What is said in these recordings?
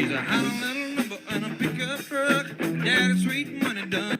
She's a hot little number in a pickup truck. Daddy's sweet money done.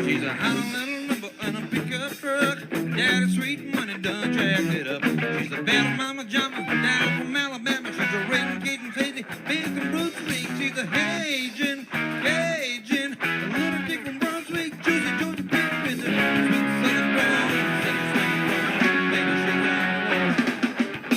She's a hot little number in a pickup truck. Daddy's sweet money done jacked it up. She's a bad mama jama down from Alabama. She's a red Cajun Sadie, big and Bruce Lee. She's a Cajun, a little dick from Brunswick, juicy Georgia pig with a sweet southern brown, second swing from baby she's on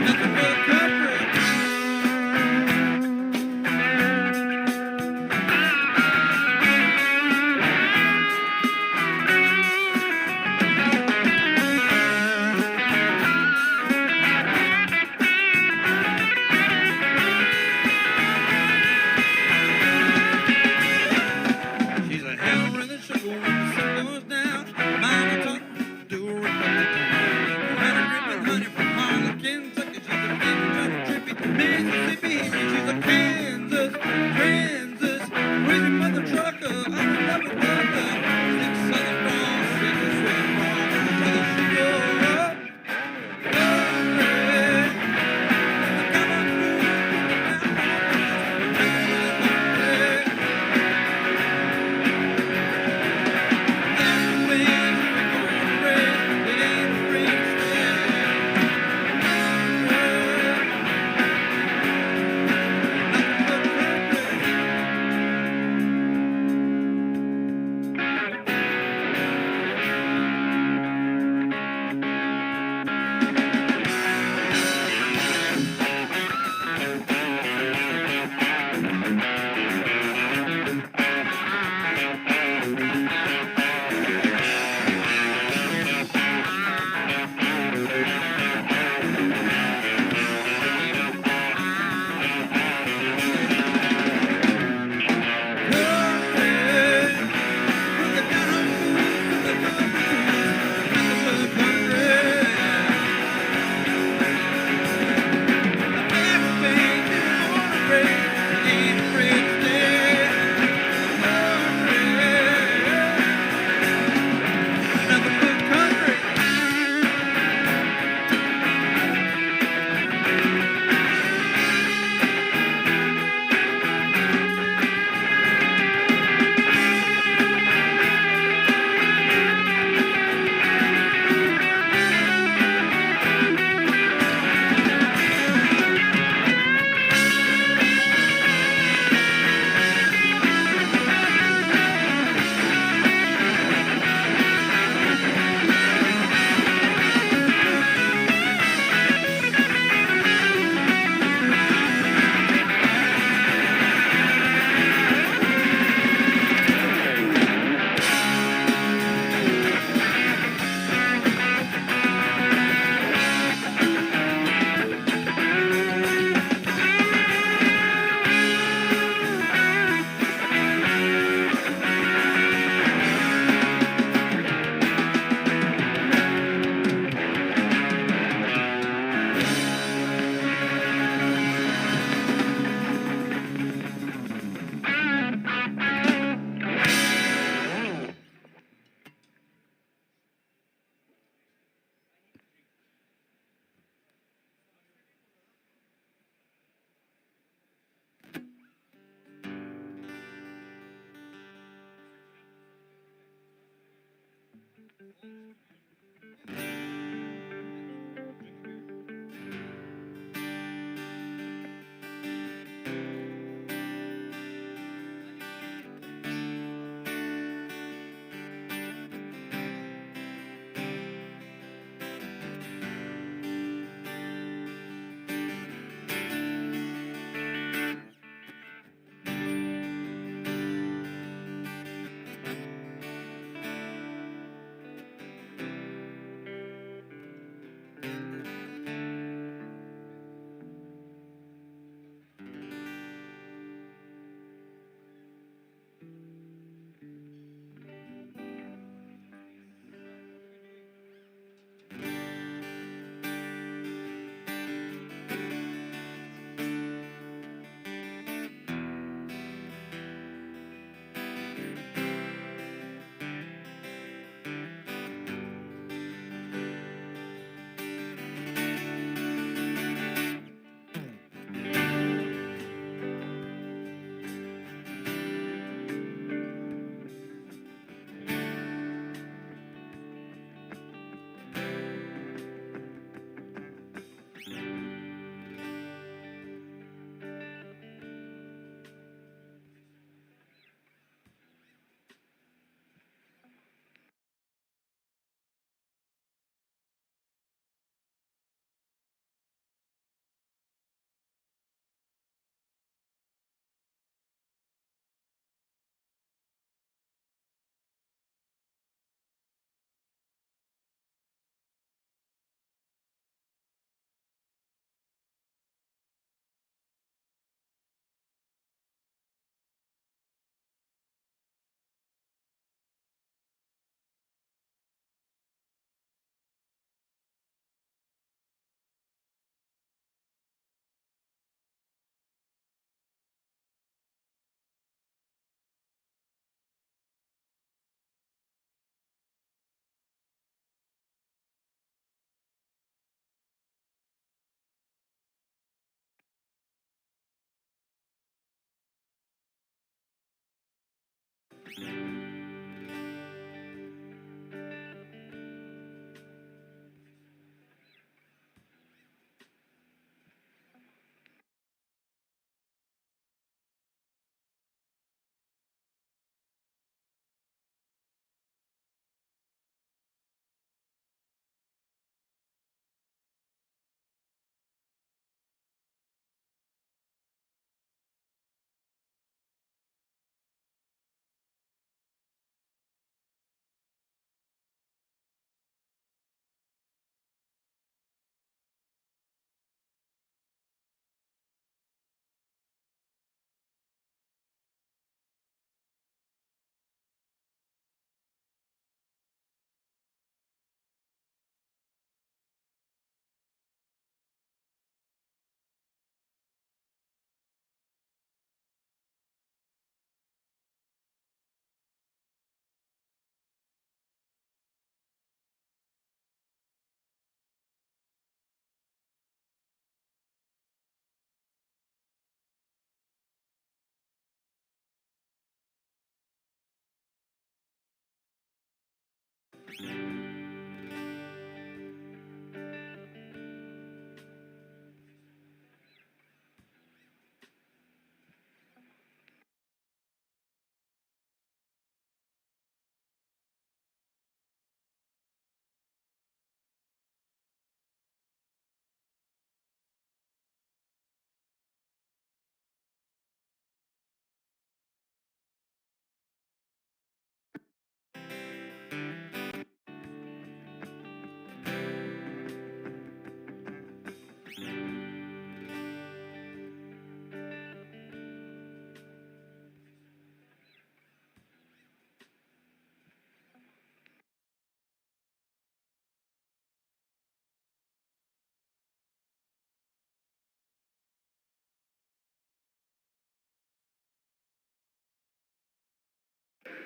nothing but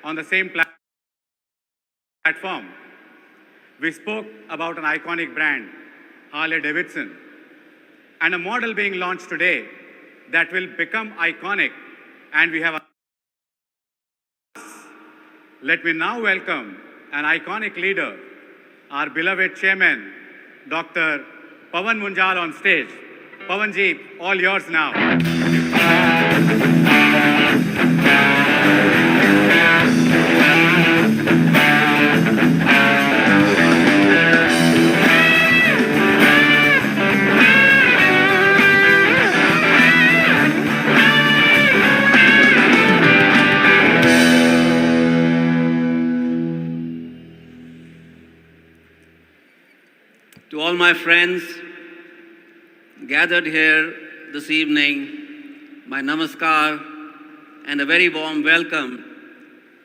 On the same platform, we spoke about an iconic brand, Harley-Davidson, and a model being launched today that will become iconic. And we have. Let me now welcome an iconic leader, our beloved chairman, Dr. Pawan Munjal on stage. Pawanji, all yours now. To all my friends gathered here this evening, my namaskar and a very warm welcome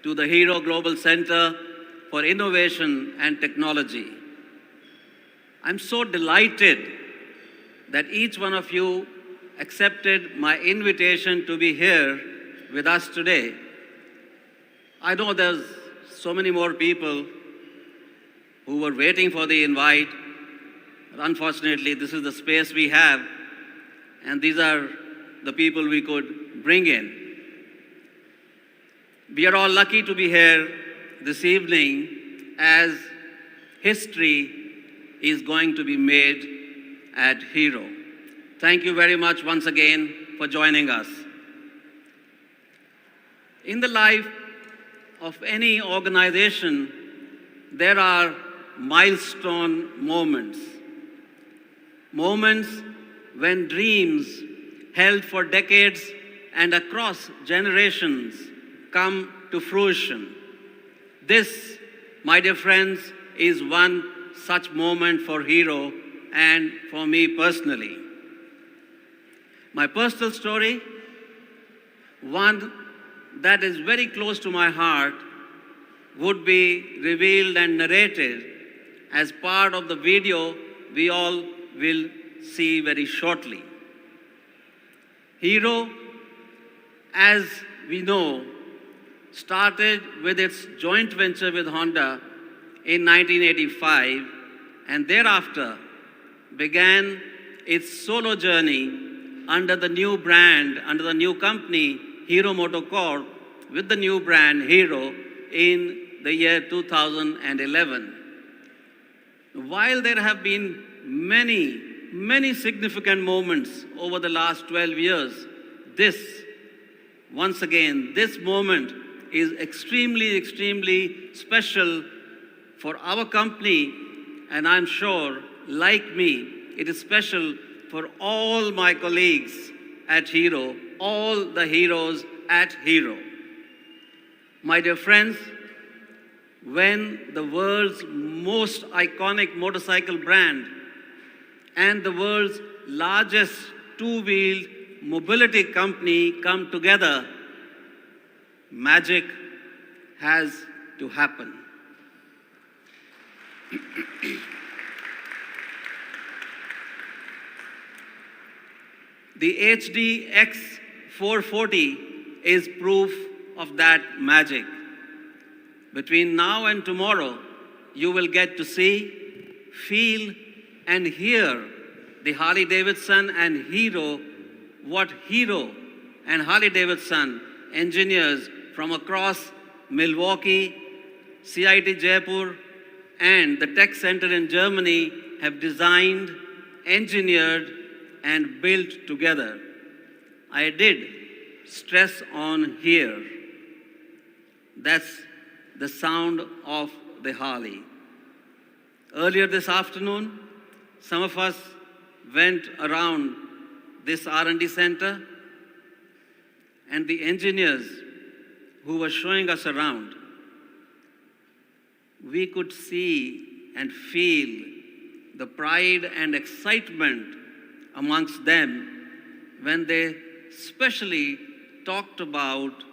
to the Hero Global Center for Innovation and Technology. I'm so delighted that each one of you accepted my invitation to be here with us today. I know there's so many more people who were waiting for the invite. Unfortunately, this is the space we have, and these are the people we could bring in. We are all lucky to be here this evening as history is going to be made at Hero. Thank you very much once again for joining us. In the life of any organization, there are milestone moments. Moments when dreams held for decades and across generations come to fruition. This, my dear friends, is one such moment for Hero and for me personally. My personal story, one that is very close to my heart, would be revealed and narrated as part of the video we all will see very shortly. Hero, as we know, started with its joint venture with Honda in 1985 and thereafter began its solo journey under the new brand, under the new company, Hero Motocorp, with the new brand Hero in the year 2011. While there have been many significant moments over the last 12 years, once again, this moment is extremely special for our company, and I'm sure, like me, it is special for all my colleagues at Hero, all the heroes at Hero. My dear friends, when the world's most iconic motorcycle brand and the world's largest two-wheeled mobility company come together, magic has to happen. The HD X440 is proof of that magic. Between now and tomorrow, you will get to see, feel, and hear the Harley-Davidson and Hero, what Hero and Harley-Davidson engineers from across Milwaukee, CIT Jaipur, and the Tech Center in Germany have designed, engineered, and built together. I did stress on here. That's the sound of the Harley. Earlier this afternoon, some of us went around this R&D center, and the engineers who were showing us around, we could see and feel the pride and excitement amongst them when they especially talked about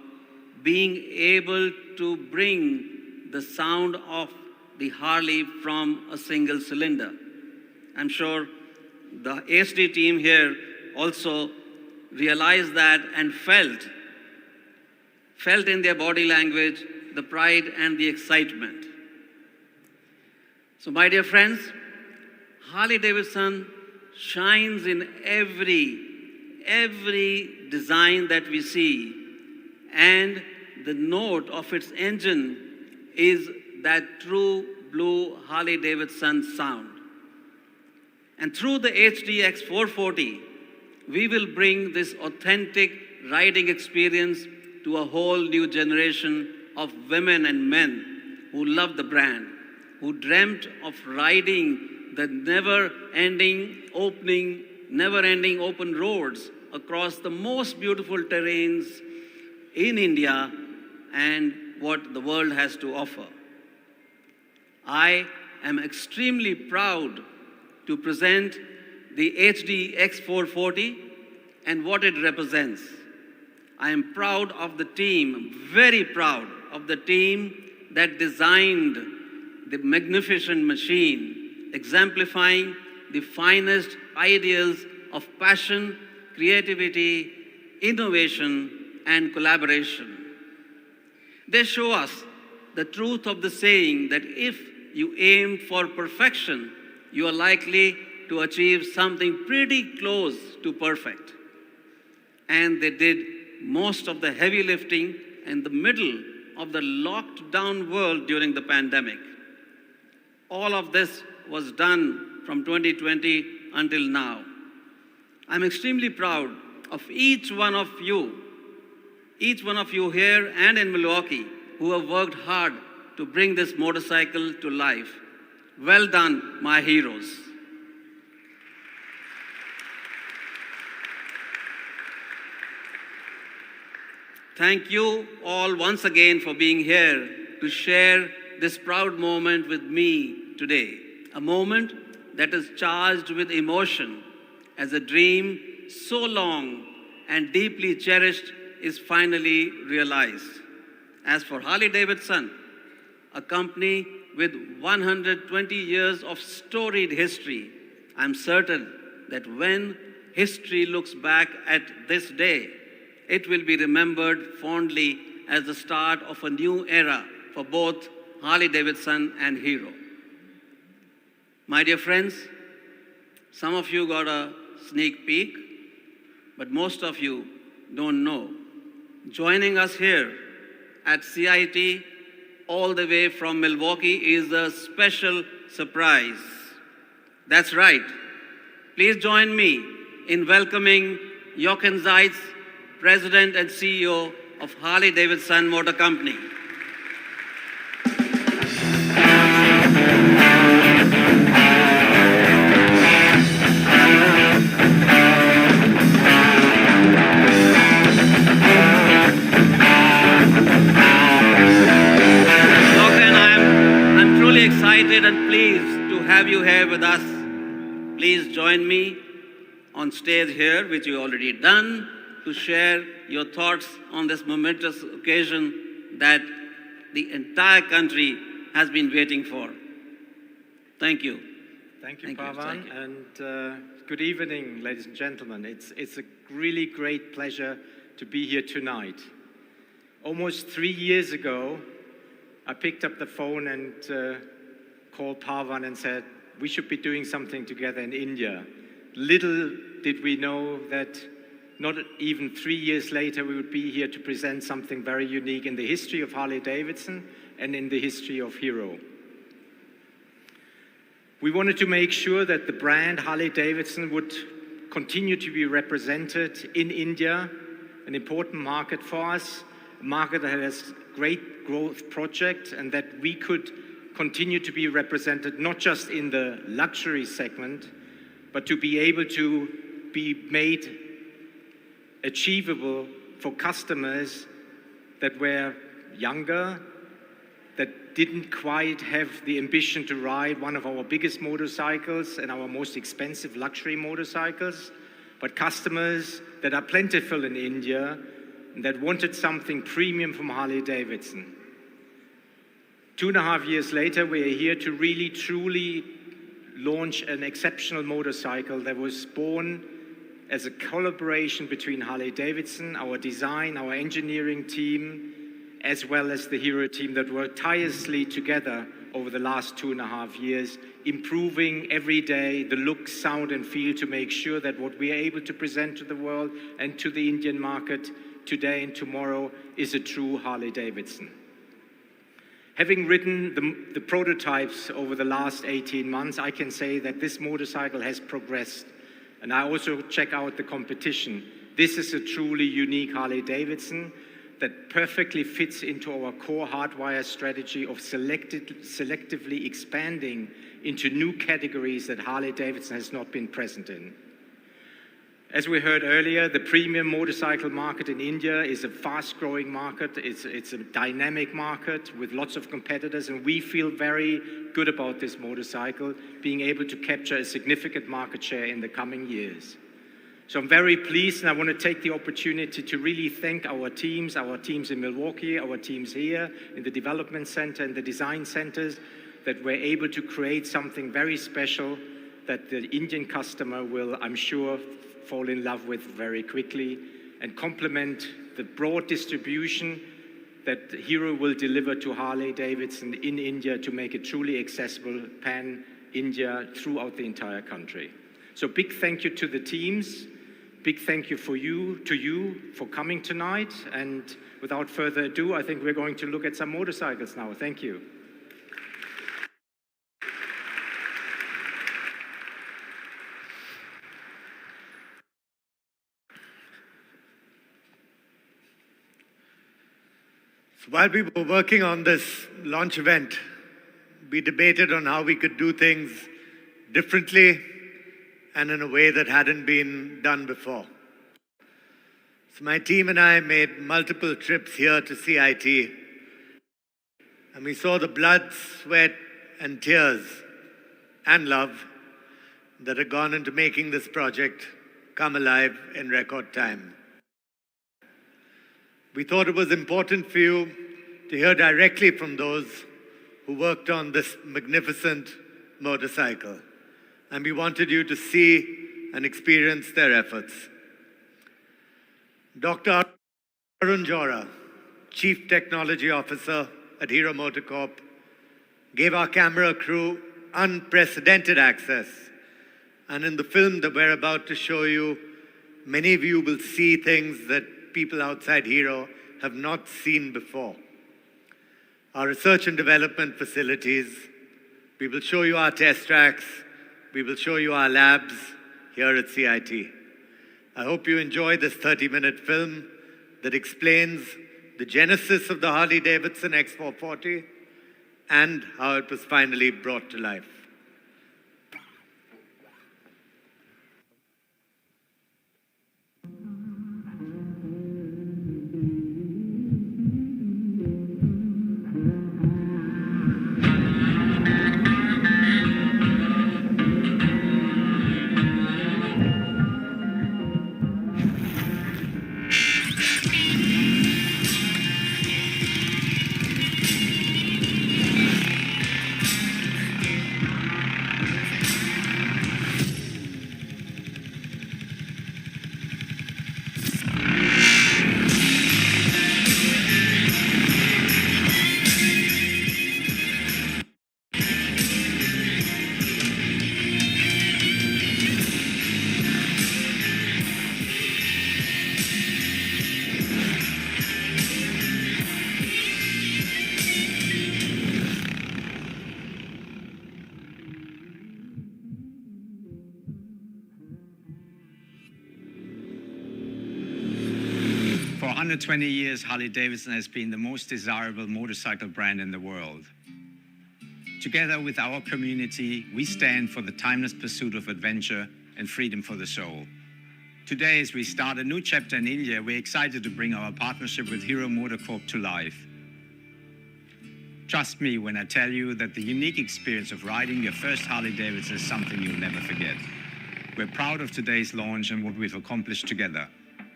being able to bring the sound of the Harley from a single cylinder. I'm sure the ASD team here also realized that and felt in their body language the pride and the excitement. So my dear friends, Harley-Davidson shines in every design that we see, and the note of its engine is that true blue Harley-Davidson sound. And through the HD X440, we will bring this authentic riding experience to a whole new generation of women and men who love the brand, who dreamt of riding the never-ending open roads across the most beautiful terrains in India and what the world has to offer. I am extremely proud to present the HD X440 and what it represents. I am proud of the team, very proud of the team that designed the magnificent machine, exemplifying the finest ideals of passion, creativity, innovation, and collaboration. They show us the truth of the saying that if you aim for perfection, you are likely to achieve something pretty close to perfect. And they did most of the heavy lifting in the middle of the locked down world during the pandemic. All of this was done from 2020 until now. I'm extremely proud of each one of you here and in Milwaukee who have worked hard to bring this motorcycle to life. Well done, my heroes. Thank you all once again for being here to share this proud moment with me today. A moment that is charged with emotion as a dream so long and deeply cherished is finally realized. As for Harley-Davidson, a company with 120 years of storied history, I'm certain that when history looks back at this day, it will be remembered fondly as the start of a new era for both Harley-Davidson and Hero. My dear friends, some of you got a sneak peek, but most of you don't know. Joining us here at CIT all the way from Milwaukee is a special surprise. That's right. Please join me in welcoming 𝐂𝐿𝐿, President and CEO of Harley-Davidson Motor Company. I'm truly excited and pleased to have you here with us. Please join me on stage here, which you already done, to share your thoughts on this momentous occasion that the entire country has been waiting for. Thank you. Thank you, Pavan, and good evening, ladies and gentlemen. It's a really great pleasure to be here tonight. Almost 3 years ago, I picked up the phone and called Pavan and said, we should be doing something together in India. Little did we know that not even 3 years later, we would be here to present something very unique in the history of Harley-Davidson and in the history of Hero. We wanted to make sure that the brand Harley-Davidson would continue to be represented in India, an important market for us, a market that has great growth projects, and that we could continue to be represented not just in the luxury segment, but to be able to be made achievable for customers that were younger, that didn't quite have the ambition to ride one of our biggest motorcycles and our most expensive luxury motorcycles, but customers that are plentiful in India and that wanted something premium from Harley-Davidson. 2.5 years later, we are here to really, truly launch an exceptional motorcycle that was born as a collaboration between Harley-Davidson, our design, our engineering team, as well as the Hero team that worked tirelessly together over the last 2.5 years, improving every day the look, sound, and feel to make sure that what we are able to present to the world and to the Indian market today and tomorrow is a true Harley-Davidson. Having ridden the prototypes over the last 18 months, I can say that this motorcycle has progressed. And I also check out the competition. This is a truly unique Harley-Davidson that perfectly fits into our core hardwire strategy of selectively expanding into new categories that Harley-Davidson has not been present in. As we heard earlier, the premium motorcycle market in India is a fast-growing market. It's a dynamic market with lots of competitors, and we feel very good about this motorcycle being able to capture a significant market share in the coming years. So I'm very pleased, and I want to take the opportunity to really thank our teams in Milwaukee, our teams here in the development center and the design centers, that we're able to create something very special that the Indian customer will, I'm sure, fall in love with very quickly, and complement the broad distribution that Hero will deliver to Harley-Davidson in India to make it truly accessible pan-India throughout the entire country. So big thank you to the teams, big thank you to you for coming tonight, and without further ado, I think we're going to look at some motorcycles now. Thank you. While we were working on this launch event, we debated on how we could do things differently and in a way that hadn't been done before. So my team and I made multiple trips here to CIT, and we saw the blood, sweat, and tears and love that had gone into making this project come alive in record time. We thought it was important for you to hear directly from those who worked on this magnificent motorcycle, and we wanted you to see and experience their efforts. Dr. Arun Jora, Chief Technology Officer at Hero Motocorp, gave our camera crew unprecedented access, and in the film that we're about to show you, many of you will see things that people outside Hero have not seen before. Our research and development facilities, we will show you our test tracks, we will show you our labs here at CIT. I hope you enjoy this 30-minute film that explains the genesis of the Harley-Davidson X440 and how it was finally brought to life. For 120 years, Harley-Davidson has been the most desirable motorcycle brand in the world. Together with our community, we stand for the timeless pursuit of adventure and freedom for the soul. Today, as we start a new chapter in India, we're excited to bring our partnership with Hero Motocorp to life. Trust me when I tell you that the unique experience of riding your first Harley-Davidson is something you'll never forget. We're proud of today's launch and what we've accomplished together.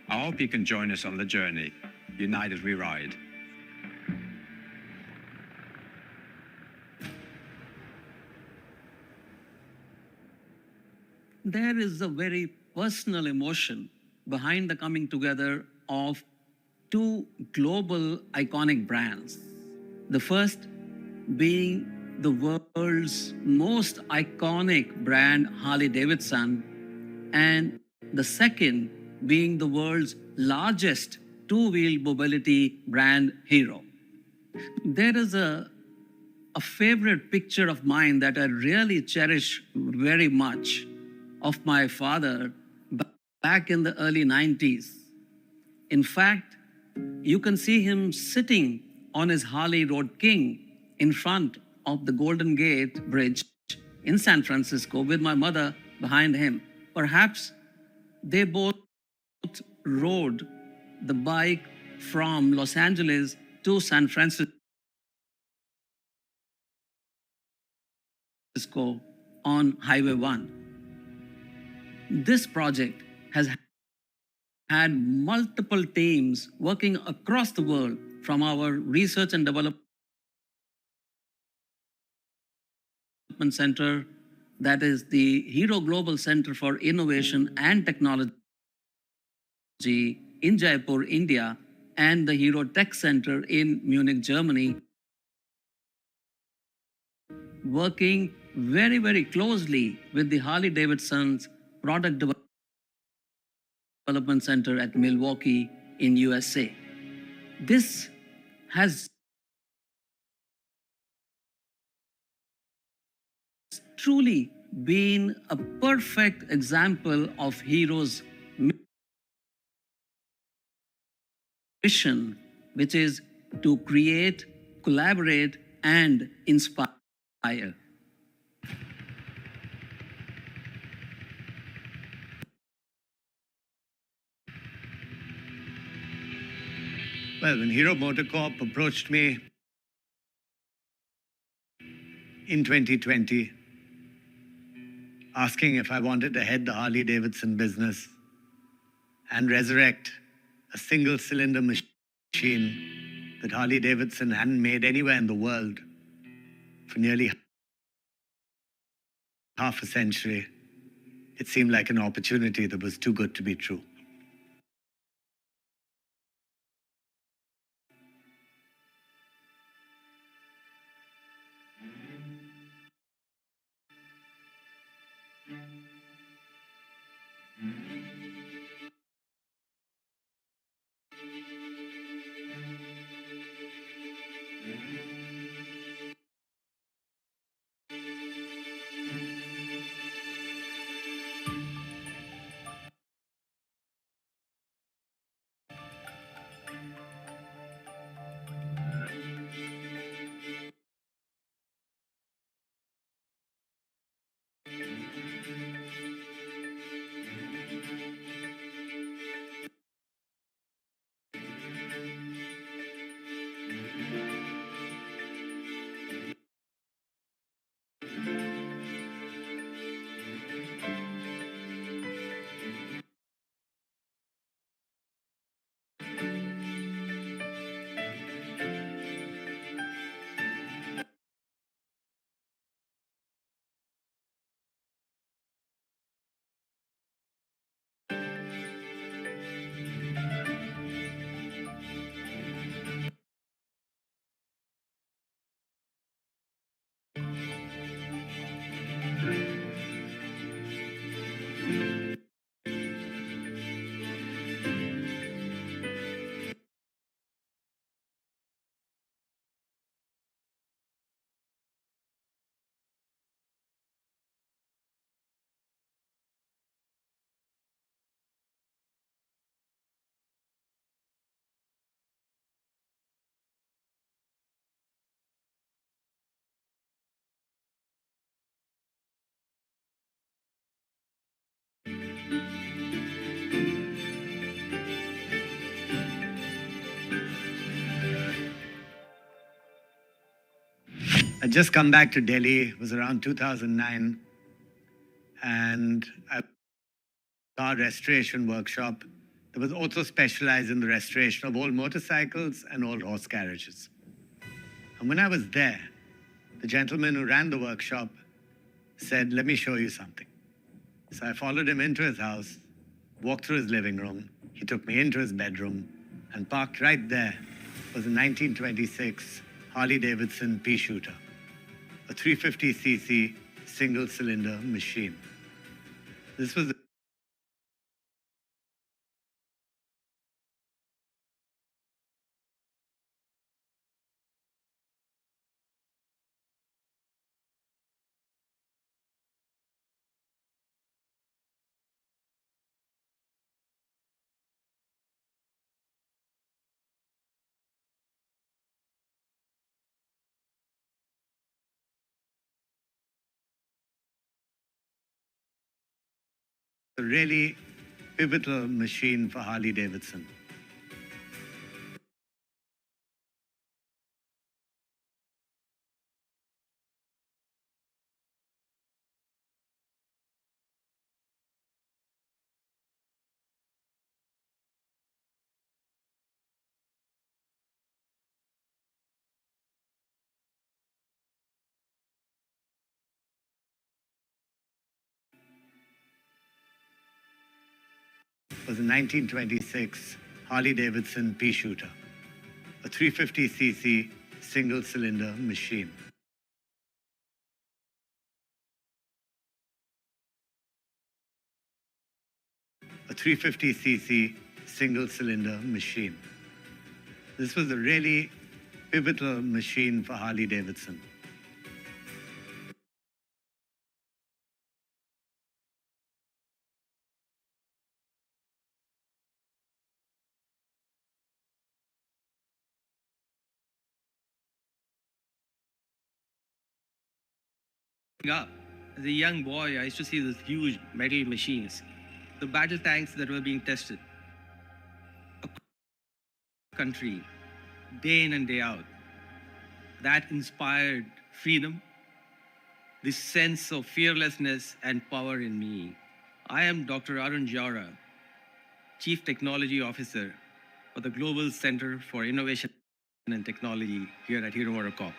I hope you can join us on the journey. United we ride. There is a very personal emotion behind the coming together of two global iconic brands. The first being the world's most iconic brand, Harley-Davidson, and the second being the world's largest two-wheel mobility brand, Hero. There is a a favorite picture of mine that I really cherish very much of my father back in the early 90s. In fact, you can see him sitting on his Harley Road King in front of the Golden Gate Bridge in San Francisco with my mother behind him. Perhaps they both rode the bike from Los Angeles to San Francisco on Highway 1. This project has had multiple teams working across the world, from our research and development center, that is the Hero Global Center for Innovation and Technology in Jaipur, India, and the Hero Tech Center in Munich, Germany, working very, very closely with the Harley-Davidson's Product Development Center at Milwaukee in USA. This has truly been a perfect example of Hero's mission, which is to create, collaborate, and inspire. Well, when Hero Motocorp approached me in 2020, asking if I wanted to head the Harley-Davidson business and resurrect a single-cylinder machine that Harley-Davidson hadn't made anywhere in the world for nearly half a century, it seemed like an opportunity that was too good to be true. I'd just come back to Delhi. It was around 2009. And a car restoration workshop that was also specialized in the restoration of old motorcycles and old horse carriages. And when I was there, the gentleman who ran the workshop said, "Let me show you something." So I followed him into his house, walked through his living room. He took me into his bedroom, and parked right there was a 1926 Harley-Davidson pea shooter, a 350cc single-cylinder machine. This was a really pivotal machine for Harley-Davidson. Was a 1926 Harley-Davidson pea shooter, a 350cc single-cylinder machine. A 350cc single-cylinder machine. This was a really pivotal machine for Harley-Davidson. Up. As a young boy, I used to see these huge metal machines, the battle tanks that were being tested. A country, day in and day out. That inspired freedom, this sense of fearlessness and power in me. I am Dr. Arun Jaura, Chief Technology Officer for the Global Center for Innovation and Technology here at Hero Motocorp.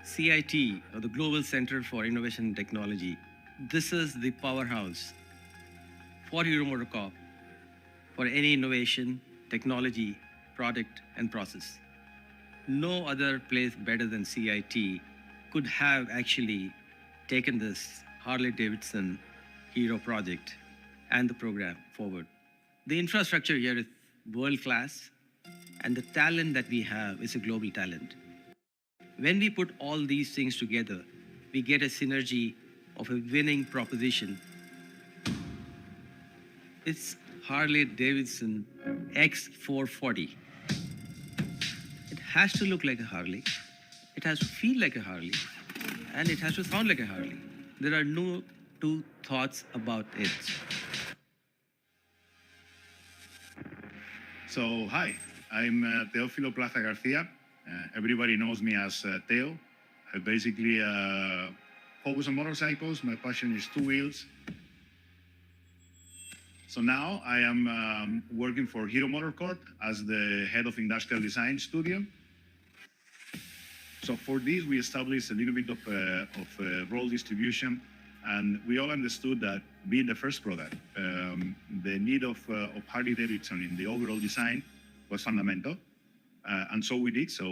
CIT, or the Global Center for Innovation and Technology, this is the powerhouse for Hero Motocorp for any innovation, technology, product, and process. No other place better than CIT could have actually taken this Harley-Davidson Hero project and the program forward. The infrastructure here is world-class, and the talent that we have is a global talent. When we put all these things together, we get a synergy of a winning proposition. It's Harley-Davidson X440. It has to look like a Harley, it has to feel like a Harley, and it has to sound like a Harley. There are no two thoughts about it. So, hi, I'm Teófilo Plaza García. Everybody knows me as Teo. I basically focus on motorcycles. My passion is two wheels. So now I am working for Hero Motocorp as the head of industrial design studio. So for this, we established a little bit of role distribution, and we all understood that being the first product, the need of Harley-Davidson in the overall design was fundamental. And so we did. So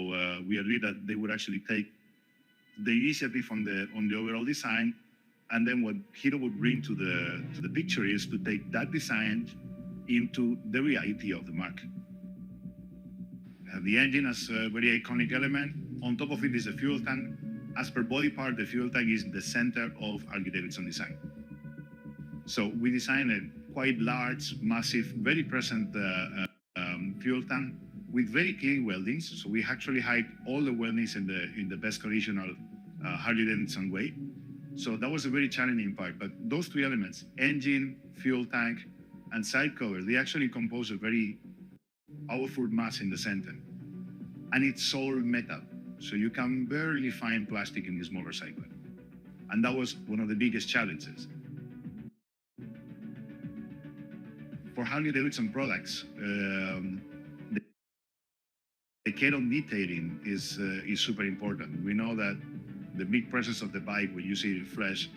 we agreed that they would actually take the initiative on the overall design, and then what Hero would bring to the picture is to take that design into the reality of the market. The engine as a very iconic element. On top of it is a fuel tank. As per body part, the fuel tank is the center of Harley-Davidson design. So we designed a quite large, massive, very present fuel tank with very clean weldings. So we actually hide all the weldings in the best conditional Harley-Davidson way. So that was a very challenging part. But those three elements, engine, fuel tank, and side cover, they actually compose a very powerful mass in the center. And it's all metal. So you can barely find plastic in this motorcycle. And that was one of the biggest challenges. For Harley-Davidson products, the care on detailing is super important. We know that the big presence of the bike, when you see it fresh,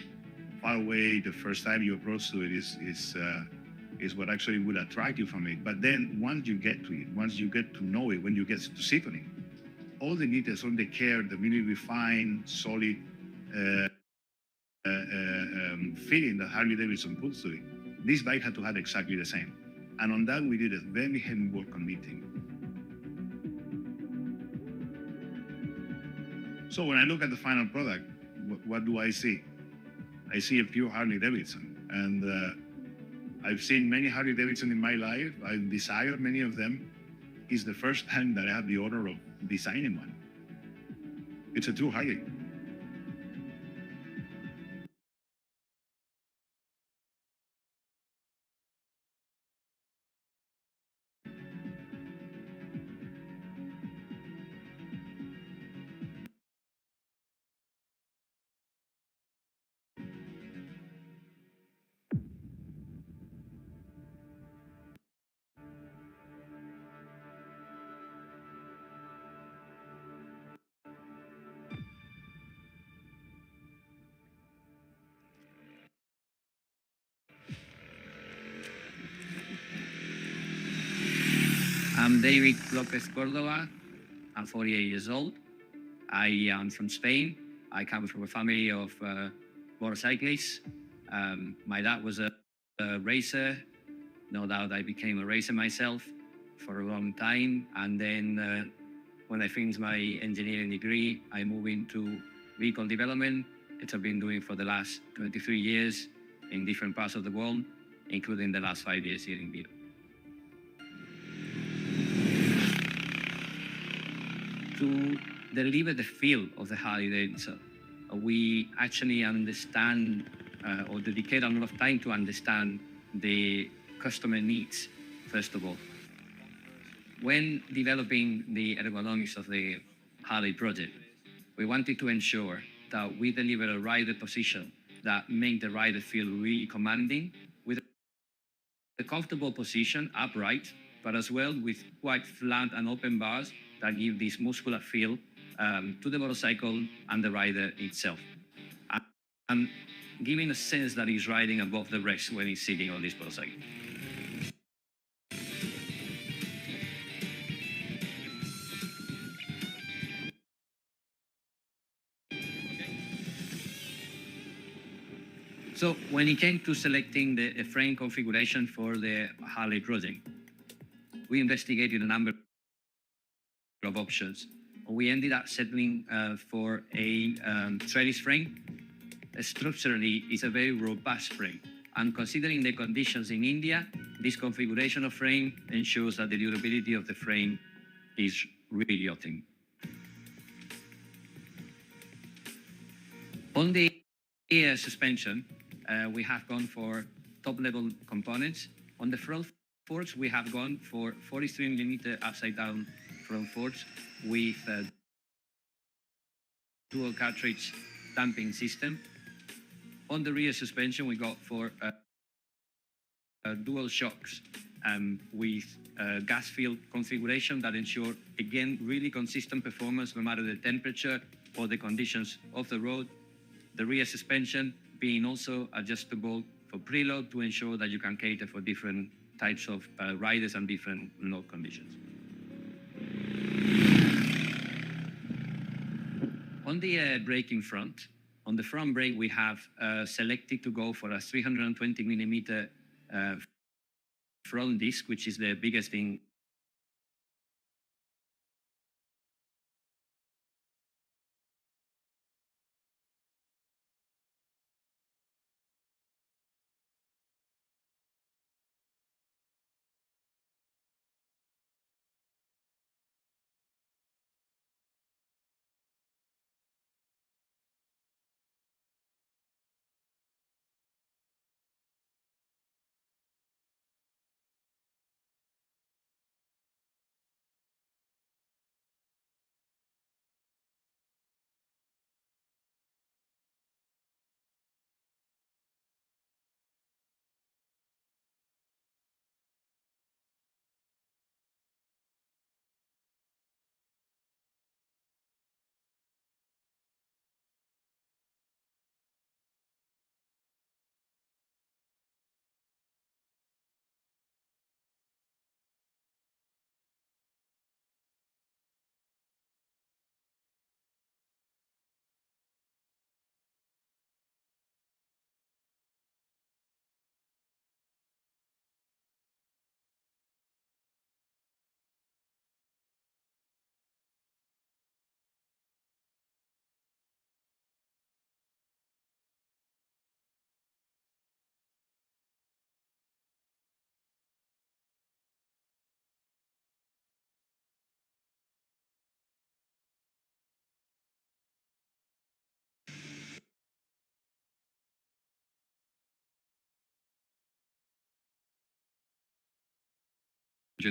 far away, the first time you approach to it is what actually would attract you from it. But then once you get to it, once you get to know it, when you get to sit on it, all the details, all the care, the really refined, solid feeling that Harley-Davidson puts to it, this bike had to have exactly the same. And on that, we did a very heavy work on meeting. So when I look at the final product, what do I see? I see a pure Harley-Davidson. And I've seen many Harley-Davidson in my life. I've desired many of them. It's the first time that I have the honor of designing one. It's a true Harley. I'm David Lopez Cordova. I'm 48 years old. I am from Spain. I come from a family of motorcyclists. My dad was a racer. No doubt I became a racer myself for a long time. And then when I finished my engineering degree, I moved into vehicle development, which I've been doing for the last 23 years in different parts of the world, including the last 5 years here in Vietnam. To deliver the feel of the Harley-Davidson, we actually understand or dedicate a lot of time to understand the customer needs, first of all. When developing the ergonomics of the Harley project, we wanted to ensure that we deliver a rider position that make the rider feel really commanding with a comfortable position upright, but as well with quite flat and open bars that give this muscular feel to the motorcycle and the rider itself. And giving a sense that he's riding above the rest when he's sitting on this motorcycle. So when it came to selecting the frame configuration for the Harley project, we investigated a number of options. We ended up settling for a trellis frame. Structurally, it's a very robust frame. And considering the conditions in India, this configuration of frame ensures that the durability of the frame is really optimal. On the suspension, we have gone for top-level components. On the front forks, we have gone for 43mm upside-down front forks with a dual cartridge damping system. On the rear suspension, we got for dual shocks with gas field configuration that ensure, again, really consistent performance no matter the temperature or the conditions of the road. The rear suspension being also adjustable for preload to ensure that you can cater for different types of riders and different load conditions. On the braking front, on the front brake, we have selected to go for a 320mm front disc, which is the biggest in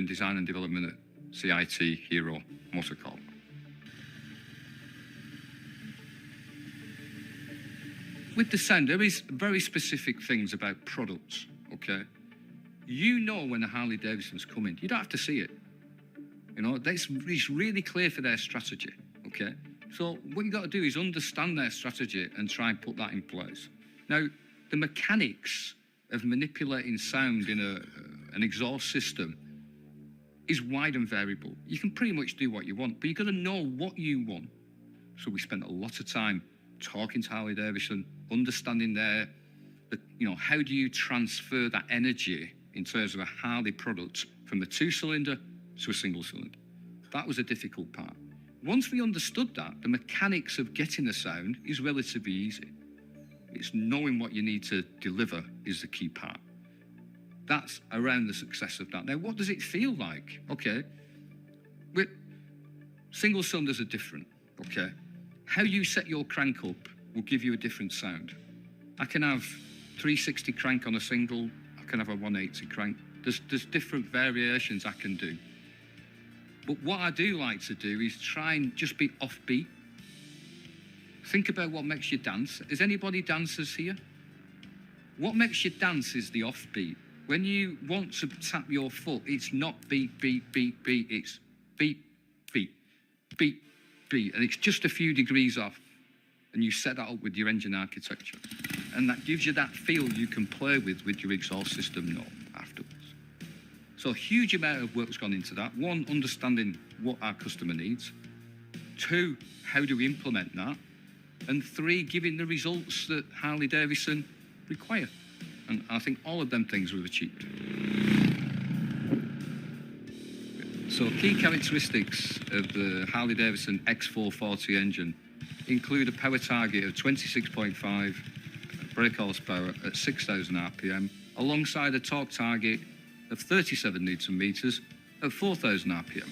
design and development at CIT Hero Motocorp. With the sound, there is very specific things about products, okay? You know when a Harley-Davidson's coming. You don't have to see it. You know, it's really clear for their strategy, okay? So what you got to do is understand their strategy and try and put that in place. Now, the mechanics of manipulating sound in an exhaust system is wide and variable. You can pretty much do what you want, but you've got to know what you want. So we spent a lot of time talking to Harley-Davidson, understanding how do you transfer that energy in terms of a Harley product from a 2-cylinder to a single cylinder. That was a difficult part. Once we understood that, the mechanics of getting the sound is relatively easy. It's knowing what you need to deliver is the key part. That's around the success of that. Now, what does it feel like? Okay, single cylinders are different, okay? How you set your crank up will give you a different sound. I can have 360 crank on a single, I can have a 180 crank. There's different variations I can do. But what I do like to do is try and just be offbeat. Think about what makes you dance. Is anybody dancers here? What makes you dance is the offbeat. When you want to tap your foot, it's not beat, beat, beat, beat. It's beat, beat, beat, beat. And it's just a few degrees off. And you set that up with your engine architecture. And that gives you that feel you can play with your exhaust system note afterwards. So a huge amount of work's gone into that. 1, understanding what our customer needs. 2, how do we implement that? And 3, giving the results that Harley-Davidson require. And I think all of them things we've achieved. So key characteristics of the Harley-Davidson X440 engine include a power target of 26.5 brake horsepower at 6,000 RPM, alongside a torque target of 37 Newton meters at 4,000 RPM.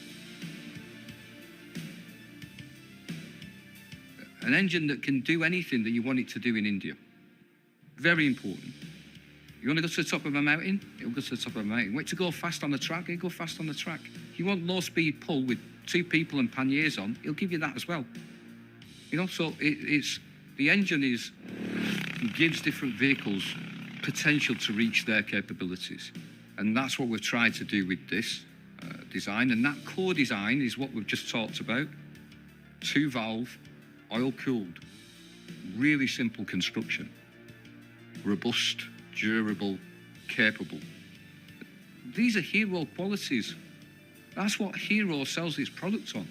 An engine that can do anything that you want it to do in India. Very important. You want to go to the top of a mountain? It'll go to the top of a mountain. Want to go fast on the track? It'll go fast on the track. If you want low-speed pull with 2 people and panniers on, it'll give you that as well. So the engine gives different vehicles potential to reach their capabilities. And that's what we've tried to do with this design. And that core design is what we've just talked about. 2-valve, oil-cooled, really simple construction. Robust, durable, capable. These are hero qualities. That's what Hero sells its products on.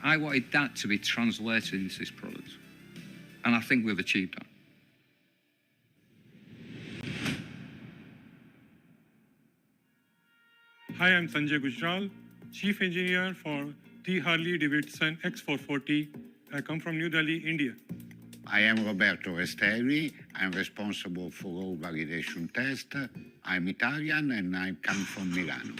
I wanted that to be translated into this product. And I think we've achieved that. Hi, I'm Sanjay Gujral, Chief Engineer for the Harley-Davidson X440. I come from New Delhi, India. I am Roberto Resteri. I'm responsible for all validation tests. I'm Italian and I come from Milano.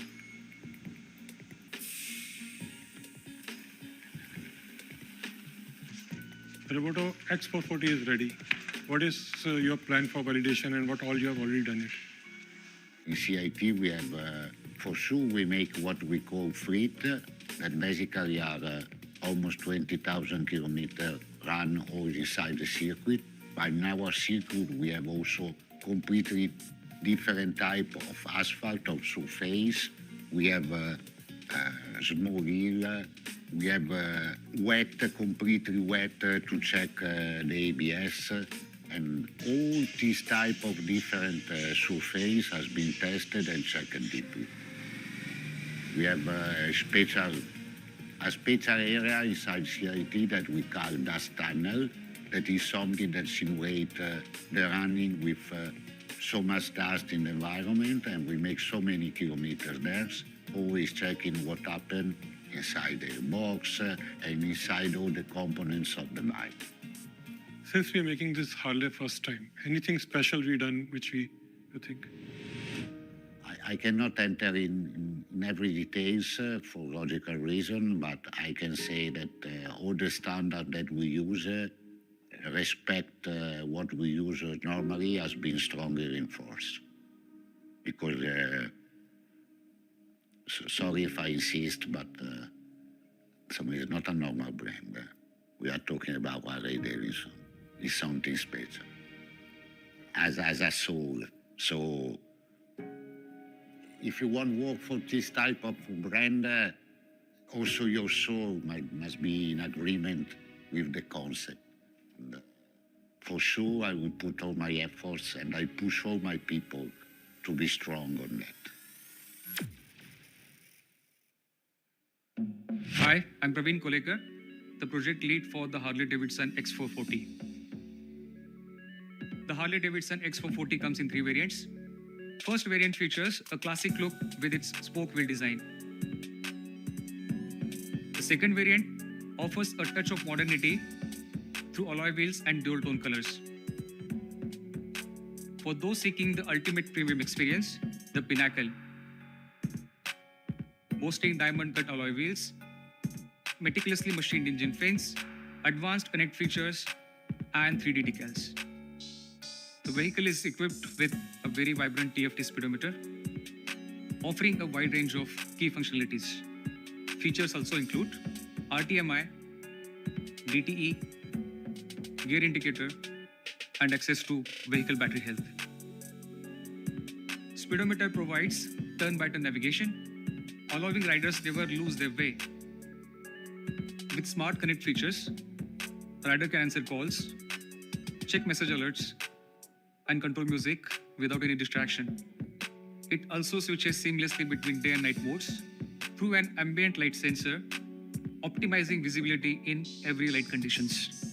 The Roboto X440 is ready. What is your plan for validation and what all you have already done it? In CIT, we have, for sure, we make what we call fleet, that basically are almost 20,000 kilometers run all inside the circuit. But in our circuit, we have also completely different type of asphalt or surface. We have small hill. We have wet, completely wet to check the ABS. And all this type of different surface has been tested and checked deeply. We have a special area inside CIT that we call dust tunnel. That is something that simulates the running with so much dust in the environment, and we make so many kilometers there, always checking what happened inside the box and inside all the components of the bike. Since we are making this Harley first time, anything special we done which you think? I cannot enter in every details for logical reason, but I can say that all the standard that we use respect what we use normally has been strongly reinforced. Because, sorry if I insist, but it's not a normal brand. We are talking about Harley-Davidson. It's something special. As a soul. So, if you want to work for this type of brand, also your soul must be in agreement with the concept. And for sure, I will put all my efforts and I push all my people to be strong on that. Hi, I'm Praveen Kolekar, the project lead for the Harley-Davidson X440. The Harley-Davidson X440 comes in 3 variants. First variant features a classic look with its spoke wheel design. The second variant offers a touch of modernity through alloy wheels and dual tone colors. For those seeking the ultimate premium experience, the Pinnacle, boasting diamond cut alloy wheels, meticulously machined engine fins, advanced connect features, and 3D decals. The vehicle is equipped with a very vibrant TFT speedometer, offering a wide range of key functionalities. Features also include RTMI, DTE, gear indicator, and access to vehicle battery health. Speedometer provides turn-by-turn navigation, allowing riders never lose their way. With smart connect features, the rider can answer calls, check message alerts, and control music without any distraction. It also switches seamlessly between day and night modes through an ambient light sensor, optimizing visibility in every light conditions.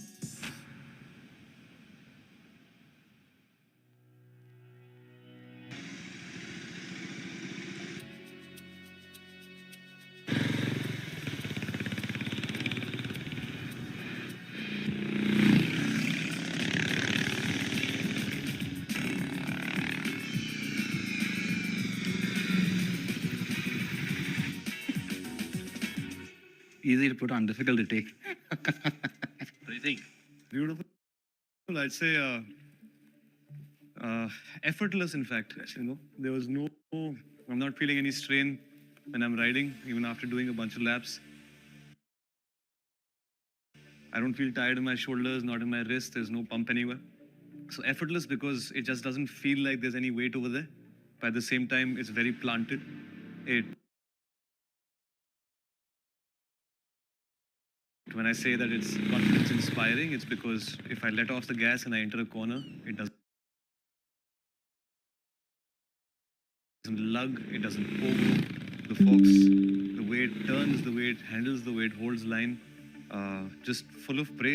Easy to put on, difficult to take. What do you think? Beautiful. I'd say effortless, in fact. There was no, I'm not feeling any strain when I'm riding, even after doing a bunch of laps. I don't feel tired in my shoulders, not in my wrist. There's no pump anywhere. So effortless because it just doesn't feel like there's any weight over there. But at the same time, it's very planted. When I say that it's confidence inspiring, it's because if I let off the gas and I enter a corner, it doesn't lug, it doesn't pogo. The forks, the way it turns, the way it handles, the way it holds line, just full of praise.